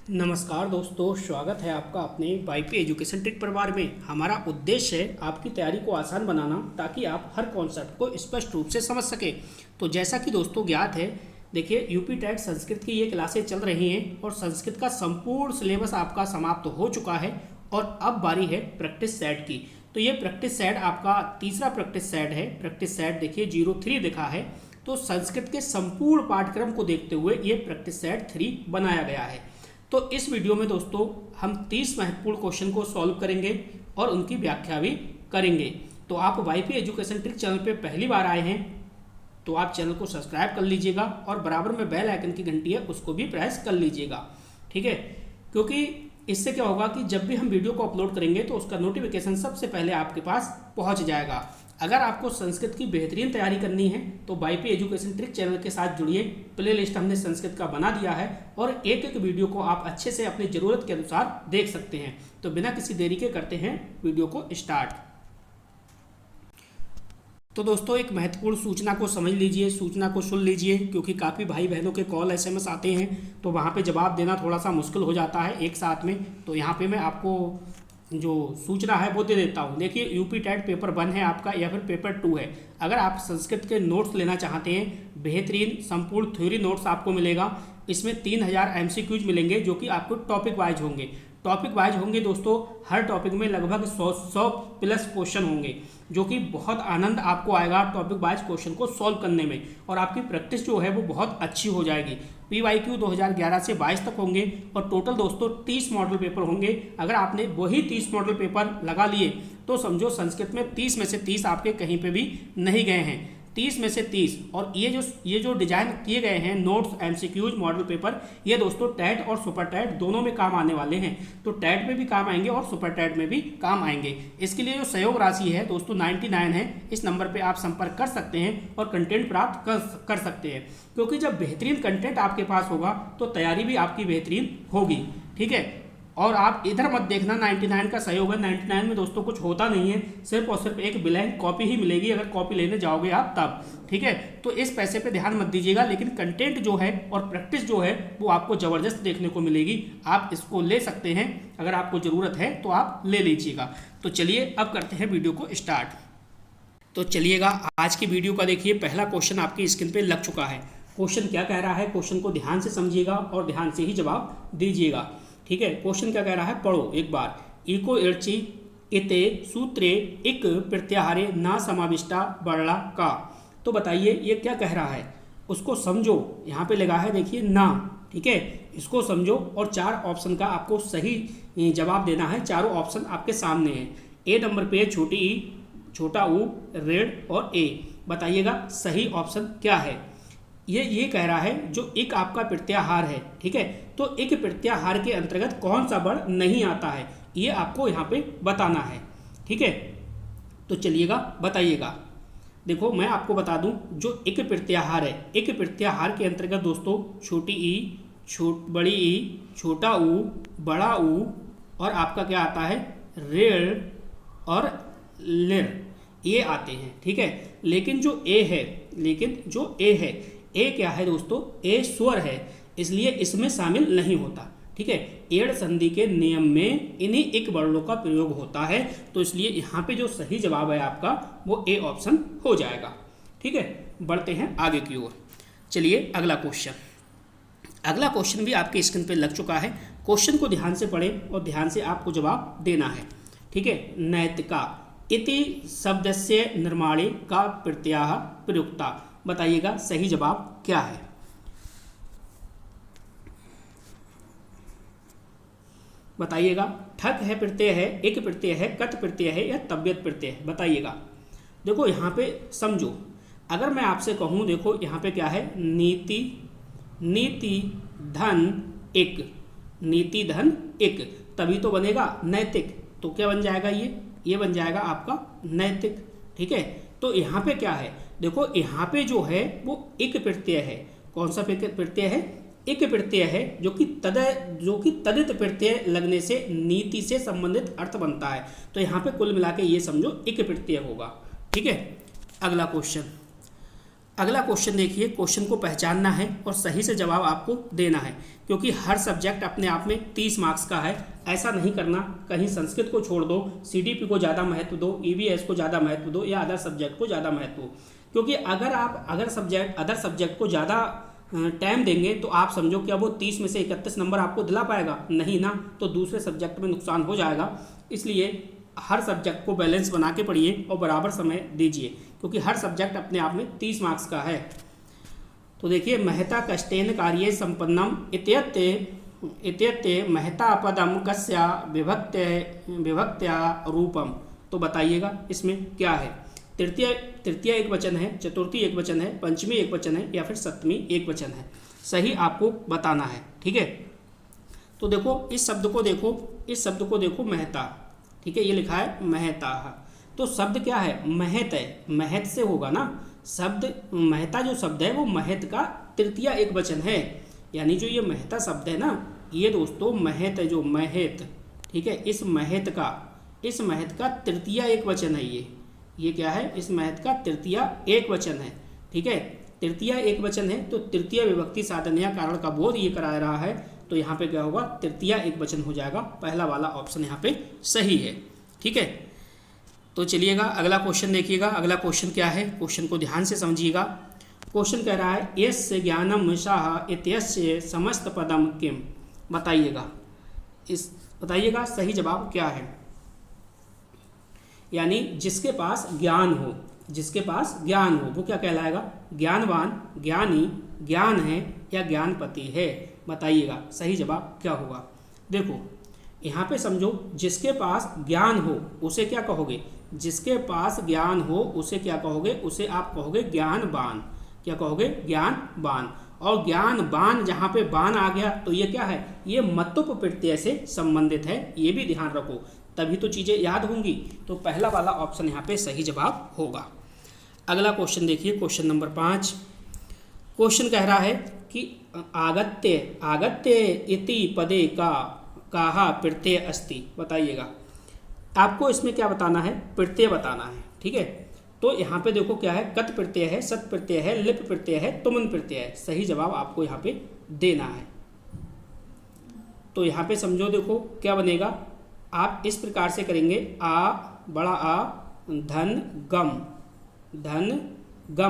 नमस्कार दोस्तों, स्वागत है आपका अपने वाईपी एजुकेशन ट्रिक परिवार में। हमारा उद्देश्य है आपकी तैयारी को आसान बनाना ताकि आप हर कॉन्सेप्ट को स्पष्ट रूप से समझ सकें। तो जैसा कि दोस्तों ज्ञात है, देखिए यूपी टेट संस्कृत की ये क्लासें चल रही हैं और संस्कृत का संपूर्ण सिलेबस आपका समाप्त हो चुका है और अब बारी है प्रैक्टिस सेट की। तो ये प्रैक्टिस सेट आपका तीसरा प्रैक्टिस सेट है। प्रैक्टिस सेट देखिए 03 लिखा है। तो संस्कृत के संपूर्ण पाठ्यक्रम को देखते हुए ये प्रैक्टिस सेट 3 बनाया गया है। तो इस वीडियो में दोस्तों हम 30 महत्वपूर्ण क्वेश्चन को सॉल्व करेंगे और उनकी व्याख्या भी करेंगे। तो आप वाईपी एजुकेशन ट्रिक चैनल पे पहली बार आए हैं तो आप चैनल को सब्सक्राइब कर लीजिएगा और बराबर में बेल आइकन की घंटी है उसको भी प्रेस कर लीजिएगा, ठीक है। क्योंकि इससे क्या होगा कि जब भी हम वीडियो को अपलोड करेंगे तो उसका नोटिफिकेशन सबसे पहले आपके पास पहुंच जाएगा। अगर आपको संस्कृत की बेहतरीन तैयारी करनी है तो वाईपी एजुकेशन ट्रिक चैनल के साथ जुड़िए। प्लेलिस्ट हमने संस्कृत का बना दिया है और एक एक वीडियो को आप अच्छे से अपनी ज़रूरत के अनुसार देख सकते हैं। तो बिना किसी देरी के करते हैं वीडियो को स्टार्ट। तो दोस्तों एक महत्वपूर्ण सूचना को समझ लीजिए, सूचना को सुन लीजिए, क्योंकि काफ़ी भाई बहनों के कॉल एसएमएस आते हैं तो वहाँ पे जवाब देना थोड़ा सा मुश्किल हो जाता है एक साथ में। तो यहाँ पे मैं आपको जो सूचना है वो दे देता हूँ। देखिए यूपी टेट पेपर 1 है आपका या फिर पेपर 2 है। अगर आप संस्कृत के नोट्स लेना चाहते हैं, बेहतरीन संपूर्ण थ्योरी नोट्स आपको मिलेगा। इसमें 3000 एमसीक्यूज मिलेंगे जो कि आपको टॉपिक वाइज होंगे। टॉपिक वाइज होंगे दोस्तों, हर टॉपिक में लगभग 100 प्लस क्वेश्चन होंगे जो कि बहुत आनंद आपको आएगा टॉपिक वाइज क्वेश्चन को सॉल्व करने में और आपकी प्रैक्टिस जो है वो बहुत अच्छी हो जाएगी। PYQ 2011 से 22 तक होंगे और टोटल दोस्तों 30 मॉडल पेपर होंगे। अगर आपने वही 30 मॉडल पेपर लगा लिए तो समझो संस्कृत में 30 में से 30 आपके कहीं पे भी नहीं गए हैं। 30 में से 30 और ये जो डिजाइन किए गए हैं नोट्स, एमसीक्यूज, मॉडल पेपर, ये दोस्तों टैट और सुपर टैट दोनों में काम आने वाले हैं। तो टैट में भी काम आएंगे और सुपर टैट में भी काम आएंगे। इसके लिए जो सहयोग राशि है दोस्तों 99 है। इस नंबर पे आप संपर्क कर सकते हैं और कंटेंट प्राप्त कर सकते हैं, क्योंकि जब बेहतरीन कंटेंट आपके पास होगा तो तैयारी भी आपकी बेहतरीन होगी, ठीक है। और आप इधर मत देखना 99 का सहयोग है। 99 में दोस्तों कुछ होता नहीं है, सिर्फ और सिर्फ एक ब्लैंक कॉपी ही मिलेगी अगर कॉपी लेने जाओगे आप तब, ठीक है। तो इस पैसे पे ध्यान मत दीजिएगा, लेकिन कंटेंट जो है और प्रैक्टिस जो है वो आपको ज़बरदस्त देखने को मिलेगी। आप इसको ले सकते हैं, अगर आपको ज़रूरत है तो आप ले लीजिएगा। तो चलिए अब करते हैं वीडियो को स्टार्ट। तो चलिएगा आज की वीडियो का देखिए पहला क्वेश्चन आपकी स्क्रीन पर लग चुका है। क्वेश्चन क्या कह रहा है, क्वेश्चन को ध्यान से समझिएगा और ध्यान से ही जवाब दीजिएगा, ठीक है। क्वेश्चन क्या कह रहा है, पढ़ो एक बार। इको इर्ची इते सूत्रे इक प्रत्याहारे ना समाविष्टा बड़ला का। तो बताइए ये क्या कह रहा है, उसको समझो। यहाँ पे लगा है देखिए ना, ठीक है। इसको समझो और 4 ऑप्शन का आपको सही जवाब देना है। चारों ऑप्शन आपके सामने हैं। ए नंबर पे छोटी ई, छोटा ऊ, ऋण और ए। बताइएगा सही ऑप्शन क्या है। ये कह रहा है जो एक आपका प्रत्याहार है, ठीक है। तो एक प्रत्याहार के अंतर्गत कौन सा बड़ नहीं आता है, ये आपको यहाँ पे बताना है, ठीक है। तो चलिएगा बताइएगा। देखो मैं आपको बता दूं, जो एक प्रत्याहार है, एक प्रत्याहार के अंतर्गत दोस्तों छोटी ई, बड़ी ई, छोटा ऊ, बड़ा ऊ और आपका क्या आता है ऋण और लिर, ये आते हैं, ठीक है। लेकिन जो ए है, ए क्या है दोस्तों, ए स्वर है, इसलिए इसमें शामिल नहीं होता, ठीक है। एड़ संधि के नियम में इन्हीं एक वर्णों का प्रयोग होता है, तो इसलिए यहाँ पे जो सही जवाब है आपका वो ए ऑप्शन हो जाएगा, ठीक है। बढ़ते हैं आगे की ओर। चलिए अगला क्वेश्चन भी आपके स्क्रीन पे लग चुका है। क्वेश्चन को ध्यान से पढ़ें और ध्यान से आपको जवाब देना है, ठीक है। नैतिका इति शब्दस्य निर्माणे का प्रत्याह प्रयुक्ता। बताइएगा सही जवाब क्या है। बताइएगा ठक है प्रत्यय है, एक प्रत्यय है, कत प्रत्यय है या तबियत प्रत्यय है। बताइएगा। देखो यहाँ पे समझो, अगर मैं आपसे कहूँ, देखो यहाँ पे क्या है नीति, नीति धन एक, नीति धन एक, तभी तो बनेगा नैतिक। तो क्या बन जाएगा ये बन जाएगा आपका नैतिक, ठीक है। तो यहाँ पे क्या है, देखो यहाँ पे जो है वो एक प्रत्यय है। कौन सा प्रत्यय है, एक प्रत्यय है जो कि तदित प्रत्यय लगने से नीति से संबंधित अर्थ बनता है। तो यहाँ पे कुल मिला के ये समझो एक प्रत्यय होगा, ठीक है। अगला क्वेश्चन, अगला क्वेश्चन देखिए, क्वेश्चन को पहचानना है और सही से जवाब आपको देना है, क्योंकि हर सब्जेक्ट अपने आप में 30 मार्क्स का है। ऐसा नहीं करना कहीं संस्कृत को छोड़ दो, सीडीपी को ज़्यादा महत्व दो, ईवीएस को ज़्यादा महत्व दो या अदर सब्जेक्ट को ज़्यादा महत्व दो, क्योंकि अगर आप अदर सब्जेक्ट को ज़्यादा टाइम देंगे तो आप समझो कि अब वो 30 में से 31 नंबर आपको दिला पाएगा नहीं ना, तो दूसरे सब्जेक्ट में नुकसान हो जाएगा। इसलिए हर सब्जेक्ट को बैलेंस बना के पढ़िए और बराबर समय दीजिए, क्योंकि हर सब्जेक्ट अपने आप में 30 मार्क्स का है। तो देखिए, महता कष्टेन कार्ये संपन्नम इत्यत्ते महता पदम कस्या विभक्त्या रूपम। तो बताइएगा इसमें क्या है। तृतीय एक वचन है, चतुर्थी एक वचन है, पंचमी एक वचन है या फिर सप्तमी एक वचन है, सही आपको बताना है। ठीक है, तो देखो इस शब्द को देखो महता, ठीक है, ये लिखा है महता। तो शब्द क्या है, महत है, महत से होगा ना शब्द। महता जो शब्द है वो महत का तृतीय एक वचन है, यानी जो ये महता शब्द है ना, ये दोस्तों महत है, जो महत, ठीक है, इस महत का तृतीय एक वचन है। ये क्या है, इस महत का तृतीय एक वचन है। ठीक है, तृतीय एक वचन है तो तृतीय विभक्ति साधन्य कारण का बोध ये करा रहा है, तो यहाँ पे क्या होगा, तृतीय एक वचन हो जाएगा। पहला वाला ऑप्शन यहाँ पे सही है। ठीक है, तो चलिएगा अगला क्वेश्चन देखिएगा। अगला क्वेश्चन क्या है, क्वेश्चन को ध्यान से समझिएगा। क्वेश्चन कह रहा है यस्य ज्ञानम शाह इत्यस्य समस्त पदम किम। बताइएगा सही जवाब क्या है। यानी जिसके पास ज्ञान हो वो क्या कहलाएगा, ज्ञानवान, ज्ञानी, ज्ञान है या ज्ञानपति है। बताइएगा सही जवाब क्या होगा। देखो यहाँ पे समझो, जिसके पास ज्ञान हो उसे क्या कहोगे, जिसके पास ज्ञान हो उसे क्या कहोगे, उसे आप कहोगे ज्ञानवान। क्या कहोगे, ज्ञानवान। और ज्ञानवान, जहाँ पे बान आ गया तो ये क्या है, ये मतुप प्रत्यय से संबंधित है, ये भी ध्यान रखो, तभी तो चीज़ें याद होंगी। तो पहला वाला ऑप्शन यहाँ पे सही जवाब होगा। अगला क्वेश्चन देखिए, क्वेश्चन नंबर 5। क्वेश्चन कह रहा है कि आगत्य इति पदे काहा प्रत्यय अस्ति। बताइएगा, आपको इसमें क्या बताना है, प्रत्यय बताना है। ठीक है, तो यहाँ पे देखो क्या है, कत प्रत्यय है, सत प्रत्यय है, लिप प्रत्यय है, तुमन प्रत्यय है। सही जवाब आपको यहाँ पे देना है। तो यहाँ पे समझो, देखो क्या बनेगा, आप इस प्रकार से करेंगे, आ बड़ा आ धन गम,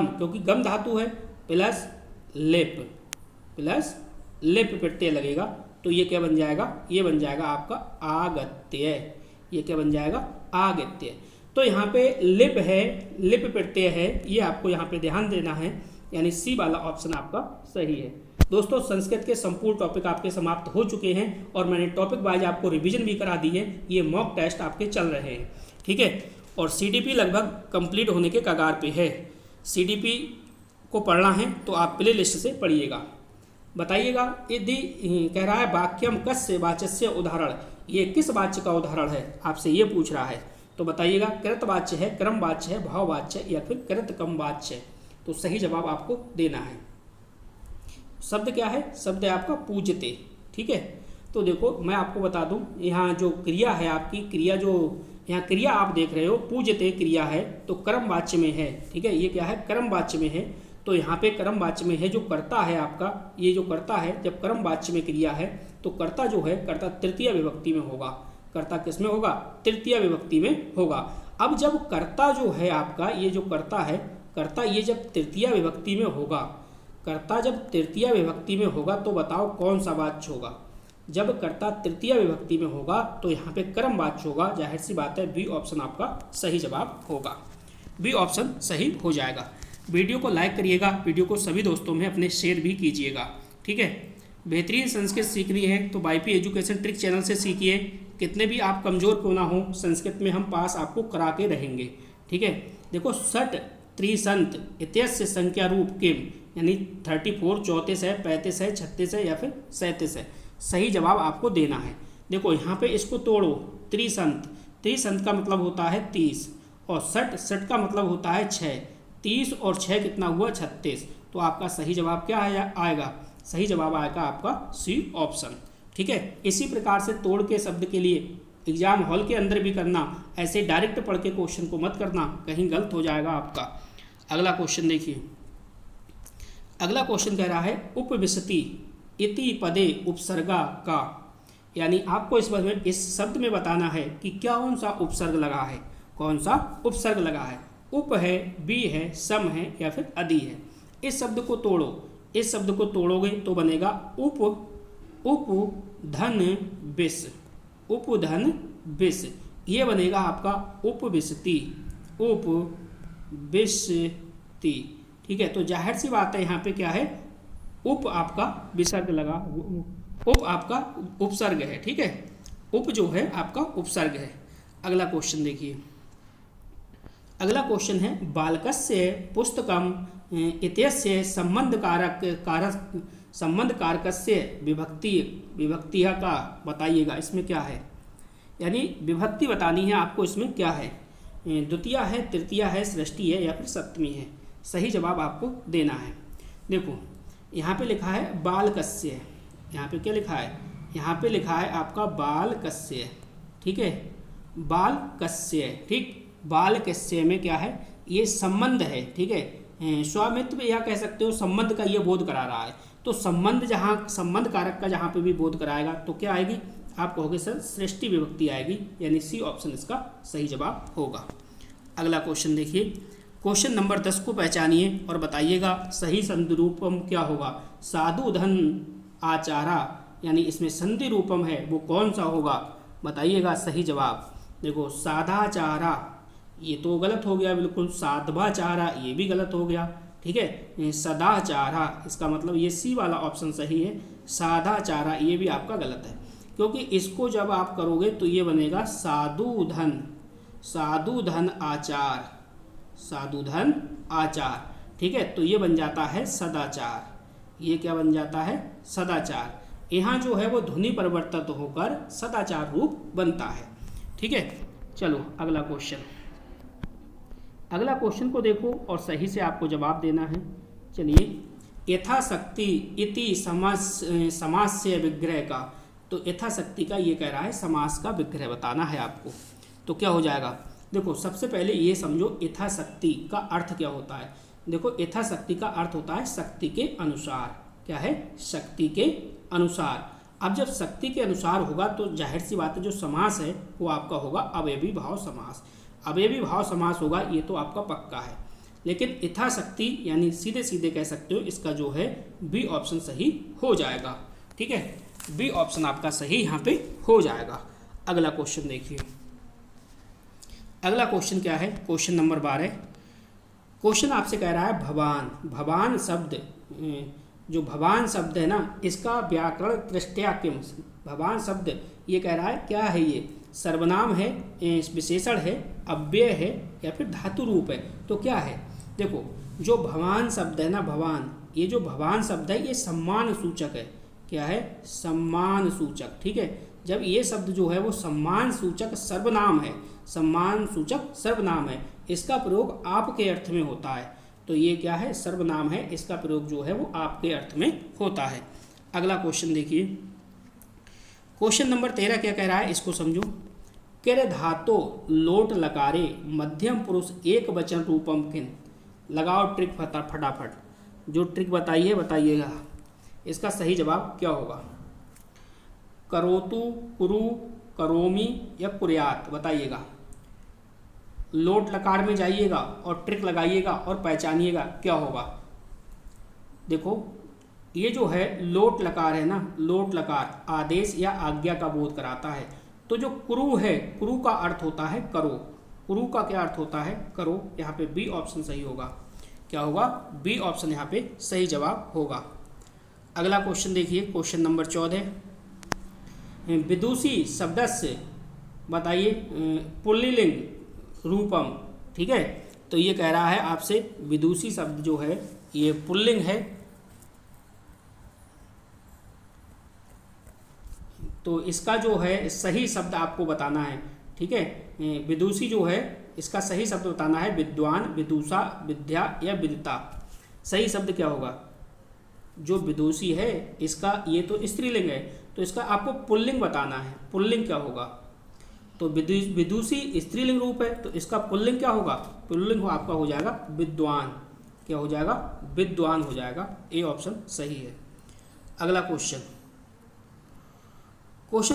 क्योंकि गम धातु है, प्लस लिप प्रत्यय लगेगा, तो ये क्या बन जाएगा, ये बन जाएगा आपका आगत्य। ये क्या बन जाएगा, आगत्य। तो यहाँ पे लिप प्रत्यय है, ये आपको यहाँ पे ध्यान देना है, यानी सी वाला ऑप्शन आपका सही है। दोस्तों संस्कृत के संपूर्ण टॉपिक आपके समाप्त हो चुके हैं और मैंने टॉपिक वाइज आपको रिवीजन भी करा दी है। ये मॉक टेस्ट आपके चल रहे हैं। ठीक है, और सीडीपी लगभग कंप्लीट होने के कगार पे है। सीडीपी को पढ़ना है तो आप प्ले लिस्ट से पढ़िएगा। बताइएगा, यदि कह रहा है वाक्यम कस्य वाच्यस्य उदाहरण, ये किस वाच्य का उदाहरण है, आपसे ये पूछ रहा है। तो बताइएगा, कृतवाच्य है, क्रमवाच्य है, भाववाच्य है या फिर कृतकम वाच्य। तो सही जवाब आपको देना है। शब्द क्या है, शब्द है आपका पूज्यते। ठीक है, तो देखो मैं आपको बता दूं, यहाँ जो क्रिया है आपकी, क्रिया जो यहाँ क्रिया आप देख रहे हो, पूज्यते क्रिया है, तो कर्म वाच्य में है। ठीक है, ये क्या है, कर्म वाच्य में है। तो यहाँ पे कर्म वाच्य में है, जो कर्ता है आपका, ये जो कर्ता है, जब कर्म वाच्य में क्रिया है तो कर्ता जो है, कर्ता तृतीय विभक्ति में होगा। कर्ता किस में होगा, तृतीय विभक्ति में होगा। अब जब कर्ता जो है आपका, ये जो कर्ता है, कर्ता ये जब तृतीय विभक्ति में होगा, कर्ता जब तृतीय विभक्ति में होगा तो बताओ कौन सा वाच्य होगा। जब कर्ता तृतीय विभक्ति में होगा तो यहाँ पे कर्म वाच्य होगा। जाहिर सी बात है, बी ऑप्शन आपका सही जवाब होगा। बी ऑप्शन सही हो जाएगा। वीडियो को लाइक करिएगा, वीडियो को सभी दोस्तों में अपने शेयर भी कीजिएगा। ठीक है, बेहतरीन संस्कृत सीखनी है तो वाईपी एजुकेशन ट्रिक चैनल से सीखिए। कितने भी आप कमज़ोर क्यों ना हो, संस्कृत में हम पास आपको करा के रहेंगे। ठीक है, देखो षट त्रिसंत इत्यस्य संख्या रूप किम, यानी 34, 34 है, 35 है, 36 है या फिर 37 है। सही जवाब आपको देना है। देखो यहाँ पे इसको तोड़ो, त्रिसंत का मतलब होता है 30 और षट का मतलब होता है 6। 30 और 6 कितना हुआ, 36। तो आपका सही जवाब क्या आएगा, सही जवाब आएगा आपका सी ऑप्शन। ठीक है, इसी प्रकार से तोड़ के शब्द के लिए एग्जाम हॉल के अंदर भी करना, ऐसे डायरेक्ट पढ़ के क्वेश्चन को मत करना, कहीं गलत हो जाएगा आपका। अगला क्वेश्चन देखिए, अगला क्वेश्चन कह रहा है उपविशति इति पदे उपसर्गा का, यानी आपको इस शब्द में बताना है कि कौन सा उपसर्ग लगा है, कौन सा उपसर्ग लगा है। उप है, बी है, सम है या फिर अदि है। इस शब्द को तोड़ो, इस शब्द को तोड़ोगे तो बनेगा उप धन विष, उप धन विष, ये बनेगा आपका उपविशति, उपविशति। ठीक है, तो जाहिर सी बात है यहाँ पे क्या है, उप आपका विसर्ग लगा, उप आपका उपसर्ग है। ठीक है, उप जो है आपका उपसर्ग है। अगला क्वेश्चन देखिए, अगला क्वेश्चन है बालकस्य पुस्तकम इत्यस्य संबंध कारकस्य विभक्तिया का बताइएगा। इसमें क्या है, यानी विभक्ति बतानी है आपको। इसमें क्या है, द्वितीया है, तृतीया है, सृष्टि है या फिर सप्तमी है। सही जवाब आपको देना है। देखो यहाँ पे लिखा है बालकस्य, यहाँ पे क्या लिखा है, यहाँ पे लिखा है आपका बालकस्य। ठीक है, बालकस्य, ठीक, बालकस्य में क्या है, ये संबंध है। ठीक है, स्वामित्व या कह सकते हो संबंध का ये बोध करा रहा है। तो संबंध, जहाँ संबंध कारक का जहाँ पे भी बोध कराएगा तो क्या आएगी, आप कहोगे सर सृष्टि विभक्ति आएगी, यानी सी ऑप्शन इसका सही जवाब होगा। अगला क्वेश्चन देखिए, क्वेश्चन नंबर 10 को पहचानिए और बताइएगा सही संधि रूपम क्या होगा। साधु धन आचारा, यानी इसमें संधि रूपम है वो कौन सा होगा, बताइएगा सही जवाब। देखो साधाचारा, ये तो गलत हो गया बिल्कुल। साध्वाचारा, ये भी गलत हो गया। ठीक है, सदाचारा, इसका मतलब ये सी वाला ऑप्शन सही है। साधाचारा ये भी आपका गलत है, क्योंकि इसको जब आप करोगे तो ये बनेगा साधु धन आचार, साधु धन आचार। ठीक है, तो ये बन जाता है सदाचार, ये क्या बन जाता है, सदाचार। यहाँ जो है वो ध्वनि परिवर्तित होकर सदाचार रूप बनता है। ठीक है, चलो अगला क्वेश्चन, अगला क्वेश्चन को देखो और सही से आपको जवाब देना है। चलिए, यथाशक्ति इति समास्य विग्रह का, तो यथाशक्ति का ये कह रहा है समास का विग्रह बताना है आपको। तो क्या हो जाएगा, देखो सबसे पहले ये समझो यथाशक्ति का अर्थ क्या होता है। देखो यथाशक्ति का अर्थ होता है शक्ति के अनुसार। क्या है, शक्ति के अनुसार। अब जब शक्ति के अनुसार होगा तो जाहिर सी बात है जो समास है वो आपका होगा अवयवी भाव समास। अवयवी भाव समास होगा, ये तो आपका पक्का है। लेकिन यथाशक्ति यानी सीधे सीधे कह सकते हो इसका जो है बी ऑप्शन सही हो जाएगा। ठीक है, बी ऑप्शन आपका सही यहाँ पे हो जाएगा। अगला क्वेश्चन देखिए, अगला क्वेश्चन क्या है, क्वेश्चन नंबर 12। क्वेश्चन आपसे कह रहा है भवान, भवान शब्द, जो भवान शब्द है ना, इसका व्याकरण दृष्टया किम। भवान शब्द ये कह रहा है क्या है, ये सर्वनाम है, विशेषण है, अव्यय है या फिर धातु रूप है। तो क्या है, देखो जो भवान शब्द है ना, भवान, ये जो भवान शब्द है ये सम्मान सूचक है। क्या है, सम्मान सूचक। ठीक है, जब ये शब्द जो है वो सम्मान सूचक सर्वनाम है, सम्मान सूचक सर्वनाम है, इसका प्रयोग आपके अर्थ में होता है। तो ये क्या है, सर्वनाम है, इसका प्रयोग जो है वो आपके अर्थ में होता है। अगला क्वेश्चन देखिए, क्वेश्चन नंबर 13 क्या कह रहा है, इसको समझो। किर धातो लोट लकारे मध्यम पुरुष एक वचन रूपम किन। लगाओ ट्रिक फटाफट, जो ट्रिक बताइएगा इसका सही जवाब क्या होगा। करोतु, कुरु, करोमी या कुर्यात, बताइएगा। लोट लकार में जाइएगा और ट्रिक लगाइएगा और पहचानिएगा क्या होगा। देखो ये जो है लोट लकार है ना, लोट लकार आदेश या आज्ञा का बोध कराता है। तो जो कुरु है, कुरु का अर्थ होता है करो। कुरु का क्या अर्थ होता है, करो। यहाँ पे बी ऑप्शन सही होगा। क्या होगा, बी ऑप्शन यहाँ पे सही जवाब होगा। अगला क्वेश्चन देखिए, क्वेश्चन नंबर 14। विदुषी शब्दस्य, बताइए पुल्लिंग रूपम। ठीक है, तो ये कह रहा है आपसे विदुषी शब्द जो है ये पुल्लिंग है। तो इसका जो है सही शब्द आपको बताना है। ठीक है, विदुषी जो है इसका सही शब्द बताना है विद्वान, विदुषा, विद्या या विदिता। सही शब्द क्या होगा, जो विदुषी है इसका ये तो स्त्रीलिंग है, तो इसका आपको पुल्लिंग बताना है। पुल्लिंग क्या होगा, तो विदुषी स्त्रीलिंग रूप है, तो इसका पुल्लिंग क्या होगा, पुल्लिंग आपका हो जाएगा विद्वान। क्या हो जाएगा, विद्वान हो जाएगा। ए ऑप्शन सही है। अगला क्वेश्चन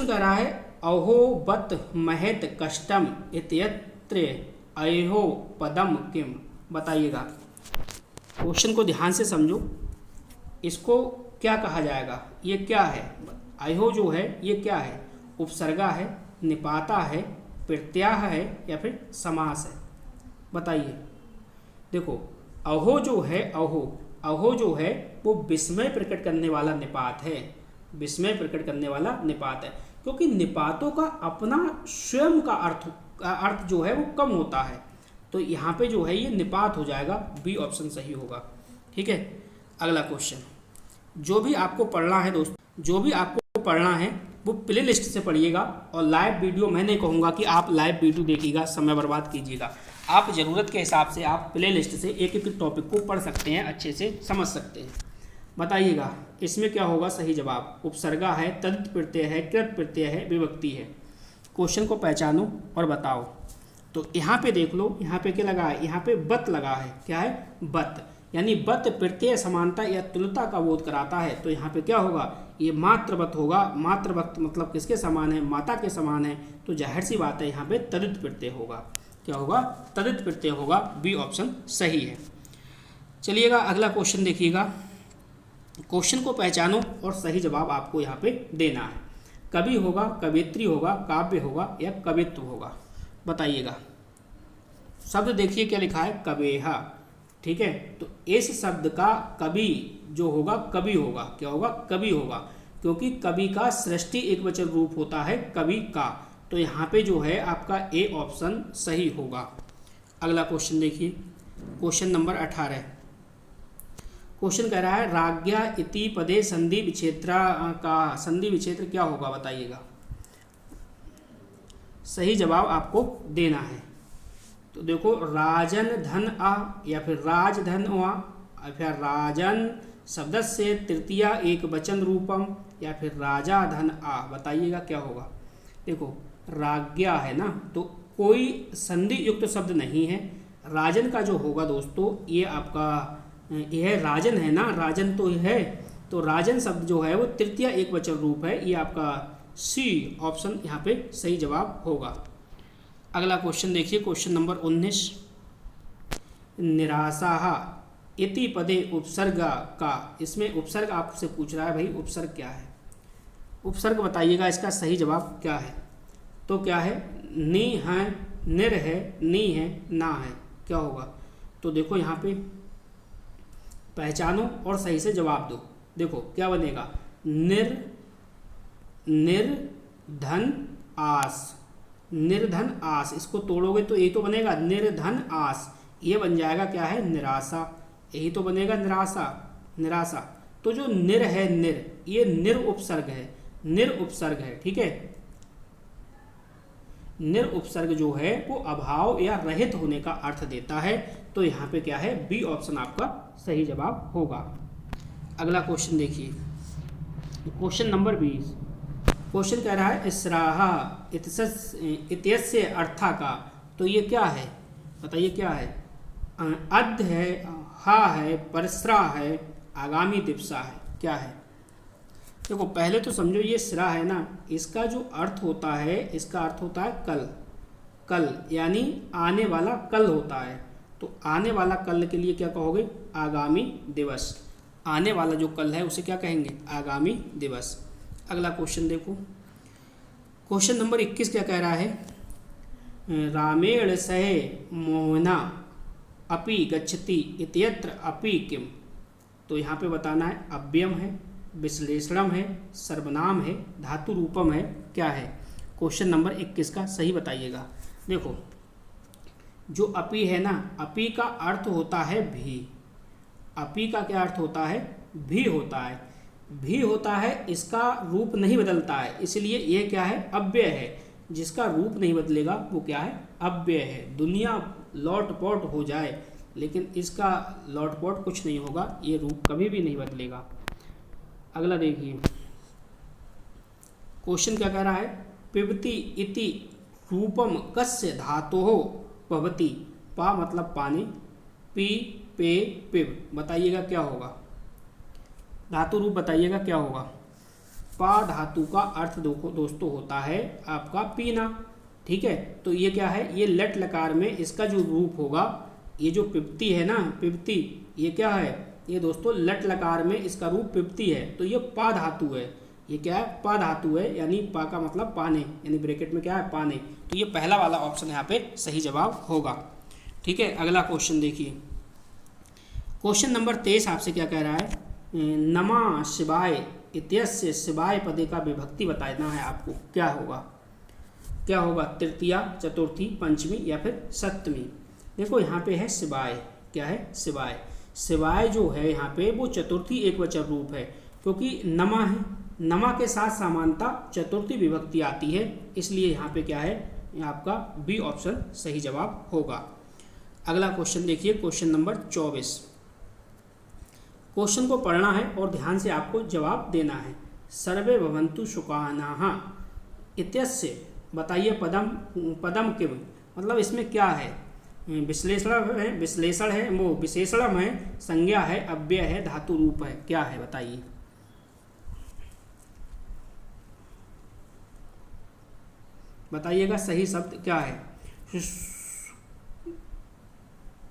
कह रहा है अहो बत महत कष्टम इत्यत्र अहो पदम किम। बताइएगा, क्वेश्चन को ध्यान से समझो, इसको क्या कहा जाएगा, ये क्या है। अहो जो है ये क्या है, उपसर्गा है, निपाता है, प्रत्यय है या फिर समास है। बताइए। देखो अहो जो है, अहो जो है वो विस्मय प्रकट करने वाला निपात है, विस्मय प्रकट करने वाला निपात है, क्योंकि निपातों का अपना स्वयं का अर्थ जो है वो कम होता है। तो यहाँ पे जो है ये निपात हो जाएगा, बी ऑप्शन सही होगा। ठीक है। अगला क्वेश्चन, जो भी आपको पढ़ना है दोस्तों, जो भी आपको पढ़ना है वो प्ले लिस्ट से पढ़िएगा, और लाइव वीडियो मैं नहीं कहूँगा कि आप लाइव वीडियो देखिएगा, समय बर्बाद कीजिएगा। आप ज़रूरत के हिसाब से आप प्ले लिस्ट से एक एक टॉपिक को पढ़ सकते हैं, अच्छे से समझ सकते हैं। बताइएगा इसमें क्या होगा सही जवाब। उपसर्गा है, तद्धित प्रत्यय है, कृत प्रत्यय है, विभक्ति है। क्वेश्चन को पहचानो और बताओ। तो यहाँ पे देख लो, यहाँ पे क्या लगा है, यहाँ पे बत लगा है। क्या है, बत, यानी बत प्रत्यय समानता या तुल्यता का बोध कराता है। तो यहाँ पे क्या होगा, ये मातृवत होगा। मातृवत मतलब किसके समान है, माता के समान है। तो जाहिर सी बात है यहाँ पे तदित प्रत्यय होगा। क्या होगा, तदित प्रत्यय होगा। बी ऑप्शन सही है। चलिएगा अगला क्वेश्चन देखिएगा। क्वेश्चन को पहचानो और सही जवाब आपको यहाँ पे देना है। कवि होगा, कवियत्री होगा, काव्य होगा या कवित्व होगा। बताइएगा। शब्द देखिए क्या लिखा है, कवेहा। ठीक है। तो इस शब्द का कवि जो होगा, कवि होगा। क्या होगा, कवि होगा, क्योंकि कवि का सृष्टि एक वचन रूप होता है कवि का। तो यहाँ पे जो है आपका ए ऑप्शन सही होगा। अगला क्वेश्चन देखिए, क्वेश्चन नंबर 18। क्वेश्चन कह रहा है राज्ञा इति पदे संधि विच्छेद्रा का संधि विच्छेद क्या होगा। बताइएगा। सही जवाब आपको देना है। तो देखो, राजन धन आ या फिर राजधन आ या फिर राजन शब्द से तृतीया एक वचन रूपम या फिर राजा धन आ। बताइएगा क्या होगा। देखो राज्ञा है ना, तो कोई संधि युक्त शब्द नहीं है। राजन का जो होगा दोस्तों, ये आपका यह राजन है ना, राजन तो है। तो राजन शब्द जो है वो तृतीया एक वचन रूप है। ये आपका सी ऑप्शन यहाँ पे सही जवाब होगा। अगला क्वेश्चन देखिए, क्वेश्चन नंबर 19। निराशा इति पदे उपसर्ग का, इसमें उपसर्ग आपसे पूछ रहा है भाई, उपसर्ग क्या है। उपसर्ग बताइएगा, इसका सही जवाब क्या है। तो क्या है, नि है, निर है, नी है, ना है। क्या होगा। तो देखो यहाँ पे पहचानो और सही से जवाब दो। देखो क्या बनेगा, निर्धन आस, निर्धन आस। इसको तोड़ोगे तो ये तो बनेगा निर्धन आस, ये बन जाएगा क्या है, निराशा। यही तो बनेगा निराशा, निराशा। तो जो निर है, निर, ये निर उपसर्ग है, निर उपसर्ग है। ठीक है। निर उपसर्ग जो है वो अभाव या रहित होने का अर्थ देता है। तो यहाँ पे क्या है, बी ऑप्शन आपका सही जवाब होगा। अगला क्वेश्चन देखिए, क्वेश्चन नंबर 20। क्वेश्चन कह रहा है स्राहा इत्यस्य अर्था का। तो ये क्या है, बताइए क्या है। अद्य है, हा है, परस्रा है, आगामी दिवसा है। क्या है। देखो पहले तो समझो, ये स्रा है ना, इसका जो अर्थ होता है, इसका अर्थ होता है कल। कल यानी आने वाला कल होता है। तो आने वाला कल के लिए क्या कहोगे, आगामी दिवस। आने वाला जो कल है उसे क्या कहेंगे, आगामी दिवस। अगला क्वेश्चन देखो, क्वेश्चन नंबर 21 क्या कह रहा है। रामेण सह मोहना अपि गच्छति इत्यत्र अपि किम। तो यहाँ पे बताना है अव्ययम है, विश्लेषणम है, सर्वनाम है, धातु रूपम है, क्या है। क्वेश्चन नंबर 21 का सही बताइएगा। देखो जो अपि है ना, अपि का अर्थ होता है भी। अपि का क्या अर्थ होता है, भी होता है, भी होता है। इसका रूप नहीं बदलता है, इसलिए ये क्या है, अव्यय है। जिसका रूप नहीं बदलेगा वो क्या है, अव्यय है। दुनिया लौटपोट हो जाए लेकिन इसका लौटपोट कुछ नहीं होगा, ये रूप कभी भी नहीं बदलेगा। अगला देखिए, क्वेश्चन क्या कह रहा है। पिबती इति रूपम कस्य धातोः भवति। पा मतलब पानी, पी पे पिब, बताइएगा क्या होगा, धातु रूप बताइएगा क्या होगा। पा धातु का अर्थ दोस्तों होता है आपका पीना, ठीक है। तो ये क्या है, ये लट लकार में इसका जो रूप होगा, ये जो पिबती है ना, पिबती, ये क्या है, ये दोस्तों लट लकार में इसका रूप पिबती है, तो ये पा धातु है, ये क्या है, पा धातु है, यानी पा का मतलब पाने, यानी ब्रैकेट में क्या है, पाने। तो ये पहला वाला ऑप्शन यहाँ पे सही जवाब होगा, ठीक है। अगला क्वेश्चन देखिए, क्वेश्चन नंबर 23 आपसे क्या कह रहा है, नमः शिवाय इत्यस्य शिवाय पदे का विभक्ति बताना है आपको, क्या होगा, क्या होगा, तृतीया, चतुर्थी, पंचमी या फिर सप्तमी। देखो यहाँ पे है शिवाय, क्या है, शिवाय। शिवाय जो है यहाँ पे वो चतुर्थी एकवचन रूप है, क्योंकि नमा है, नमा के साथ समानता चतुर्थी विभक्ति आती है, इसलिए यहाँ पे क्या है, आपका बी ऑप्शन सही जवाब होगा। अगला क्वेश्चन देखिए, क्वेश्चन नंबर 24। क्वेश्चन को पढ़ना है और ध्यान से आपको जवाब देना है। सर्वे भवन्तु सुखानाः इत्यस्य, बताइए पदम किम, मतलब इसमें क्या है, विश्लेषण है, वो विशेषणम है, संज्ञा है, अव्यय है, धातु रूप है, क्या है बताइए। बताइएगा सही शब्द क्या है।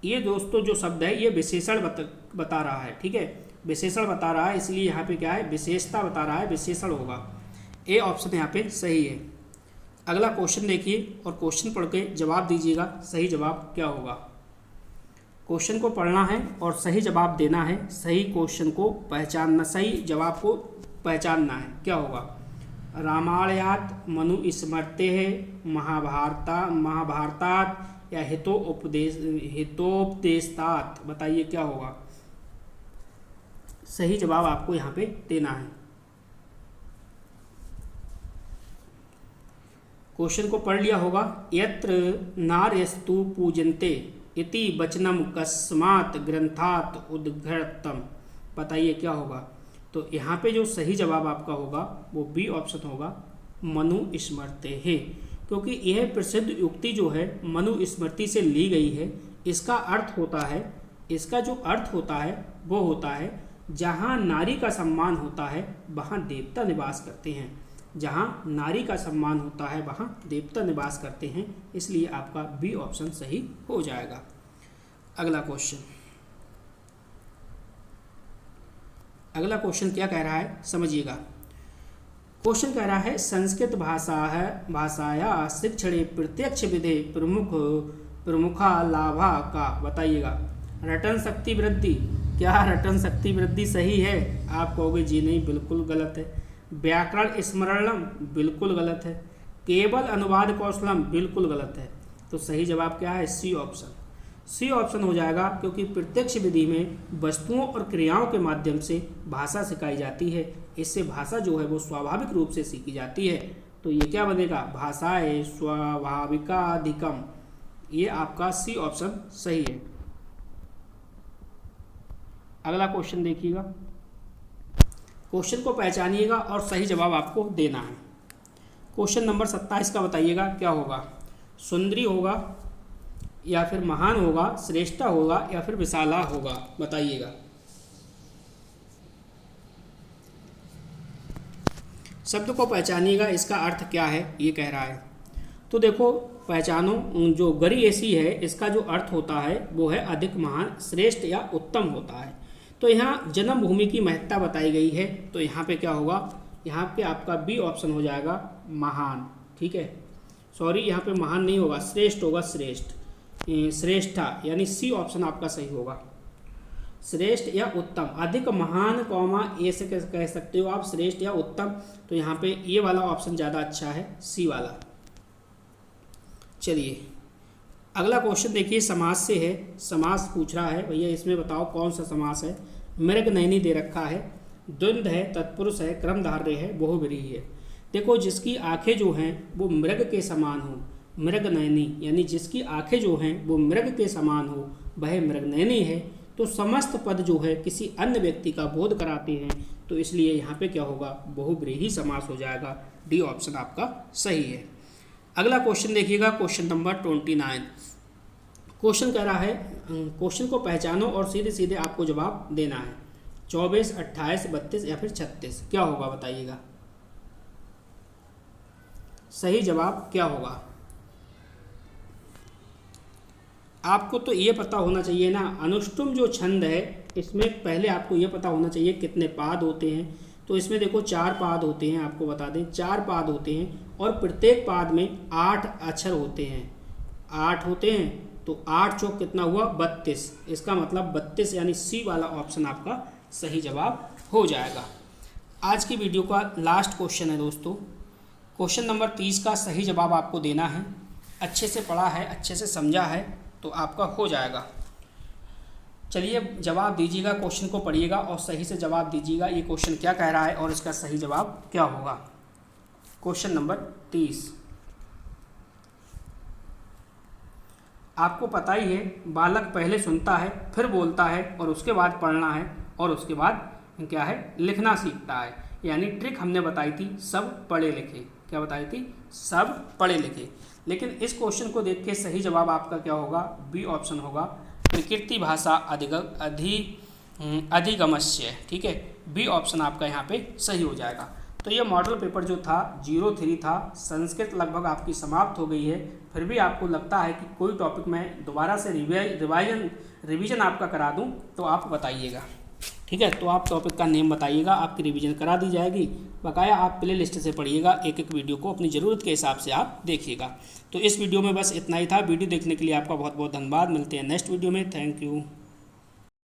ये दोस्तों जो शब्द है ये विशेषण बता रहा है, ठीक है, विशेषण बता रहा है, इसलिए यहाँ पे क्या है, विशेषता बता रहा है, विशेषण होगा। ए ऑप्शन यहाँ पे सही है। अगला क्वेश्चन देखिए और क्वेश्चन पढ़ के जवाब दीजिएगा, सही जवाब क्या होगा। क्वेश्चन को पढ़ना है और सही जवाब देना है, सही क्वेश्चन को पहचानना, सही जवाब को पहचानना है, क्या होगा। रामायणात मनु स्मृते है, महाभारतात या हितोपदेशतात, बताइए क्या होगा। सही जवाब आपको यहाँ पे देना है। क्वेश्चन को पढ़ लिया होगा। यत्र नार्यस्तु पूजन्ते इति वचनम कस्मात् ग्रंथात् उद्घृतम, बताइए क्या होगा। तो यहाँ पे जो सही जवाब आपका होगा वो बी ऑप्शन होगा, मनु स्मृते है, क्योंकि यह प्रसिद्ध युक्ति जो है मनु स्मृति से ली गई है। इसका अर्थ होता है, इसका जो अर्थ होता है वो होता है जहाँ नारी का सम्मान होता है वहाँ देवता निवास करते हैं, जहाँ नारी का सम्मान होता है वहाँ देवता निवास करते हैं, इसलिए आपका बी ऑप्शन सही हो जाएगा। अगला क्वेश्चन, अगला क्वेश्चन क्या कह रहा है समझिएगा। क्वेश्चन कह रहा है संस्कृत भाषाया शिक्षणे प्रत्यक्ष विधि प्रमुखा लाभा का, बताइएगा। रटन शक्ति वृद्धि, क्या रटन शक्ति वृद्धि सही है। आप कहोगे जी नहीं, बिल्कुल गलत है। व्याकरण स्मरणम, बिल्कुल गलत है। केवल अनुवाद कौशलम, बिल्कुल गलत है। तो सही जवाब क्या है, सी ऑप्शन, सी ऑप्शन हो जाएगा, क्योंकि प्रत्यक्ष विधि में वस्तुओं और क्रियाओं के माध्यम से भाषा सिखाई जाती है, इससे भाषा जो है वो स्वाभाविक रूप से सीखी जाती है। तो ये क्या बनेगा, भाषाएं स्वाभाविकाधिकम, ये आपका सी ऑप्शन सही है। अगला क्वेश्चन देखिएगा, क्वेश्चन को पहचानिएगा और सही जवाब आपको देना है। क्वेश्चन नंबर 27 का बताइएगा क्या होगा। सुंदरी होगा या फिर महान होगा, श्रेष्ठा होगा या फिर विशाला होगा, बताइएगा। शब्द को पहचानिएगा, इसका अर्थ क्या है ये कह रहा है। तो देखो पहचानो, जो गरी ऐसी है इसका जो अर्थ होता है वो है अधिक, महान, श्रेष्ठ या उत्तम होता है। तो यहाँ जन्मभूमि की महत्ता बताई गई है, तो यहाँ पे क्या होगा, यहाँ पे आपका बी ऑप्शन हो जाएगा, महान, ठीक है। सॉरी, यहाँ पे महान नहीं होगा, श्रेष्ठ होगा, श्रेष्ठ, श्रेष्ठा, यानी सी ऑप्शन आपका सही होगा। श्रेष्ठ या उत्तम, अधिक, महान, कौमा, ए से कह सकते हो आप, श्रेष्ठ या उत्तम। तो यहाँ पे ये वाला ऑप्शन ज़्यादा अच्छा है, सी वाला। चलिए अगला क्वेश्चन देखिए, समास से है। समास पूछ रहा है, भैया इसमें बताओ कौन सा समास है। मृग नयनी दे रखा है, द्वंद है, तत्पुरुष है, क्रमधारय है, बहुव्रीहि है। देखो जिसकी आंखें जो हैं वो मृग के समान हो, मृग नयनी, यानी जिसकी आंखें जो हैं वो मृग के समान हो, वह मृग नयनी है। तो समस्त पद जो है किसी अन्य व्यक्ति का बोध कराते हैं, तो इसलिए यहाँ पे क्या होगा, बहुव्रीहि समास हो जाएगा। डी ऑप्शन आपका सही है। अगला क्वेश्चन देखिएगा, क्वेश्चन नंबर 29। क्वेश्चन कह रहा है, क्वेश्चन को पहचानो और सीधे सीधे आपको जवाब देना है। 24, 28, 32 या फिर 36 क्या होगा बताइएगा। सही जवाब क्या होगा? आपको तो ये पता होना चाहिए ना, अनुष्टुम जो छंद है इसमें पहले आपको ये पता होना चाहिए कितने पाद होते हैं। तो इसमें देखो 4 पाद होते हैं, आपको बता दें 4 पाद होते हैं और प्रत्येक पाद में 8 अक्षर होते हैं। 8 होते हैं तो 8 चौक कितना हुआ 32। इसका मतलब 32 यानी सी वाला ऑप्शन आपका सही जवाब हो जाएगा। आज की वीडियो का लास्ट क्वेश्चन है दोस्तों, क्वेश्चन नंबर 30 का सही जवाब आपको देना है। अच्छे से पढ़ा है, अच्छे से समझा है तो आपका हो जाएगा। चलिए जवाब दीजिएगा, क्वेश्चन को पढ़िएगा और सही से जवाब दीजिएगा। ये क्वेश्चन क्या कह रहा है और इसका सही जवाब क्या होगा। क्वेश्चन नंबर 30, आपको पता ही है, बालक पहले सुनता है फिर बोलता है और उसके बाद पढ़ना है और उसके बाद क्या है लिखना सीखता है। यानी ट्रिक हमने बताई थी सब पढ़े लिखे। क्या बताई थी? सब पढ़े लिखे। लेकिन इस क्वेश्चन को देख के सही जवाब आपका क्या होगा? बी ऑप्शन होगा, प्रकृति भाषा अधिगमस्य। ठीक है, बी ऑप्शन आपका यहाँ पे सही हो जाएगा। तो ये मॉडल पेपर जो था 03 था, संस्कृत लगभग आपकी समाप्त हो गई है। फिर भी आपको लगता है कि कोई टॉपिक मैं दोबारा से रिवीजन आपका करा दूं तो आप बताइएगा। ठीक है, तो आप टॉपिक का नेम बताइएगा, आपकी रिवीजन करा दी जाएगी। बकाया आप प्ले लिस्ट से पढ़िएगा, एक एक वीडियो को अपनी ज़रूरत के हिसाब से आप देखिएगा। तो इस वीडियो में बस इतना ही था। वीडियो देखने के लिए आपका बहुत बहुत धन्यवाद। मिलते हैं नेक्स्ट वीडियो में। Thank you.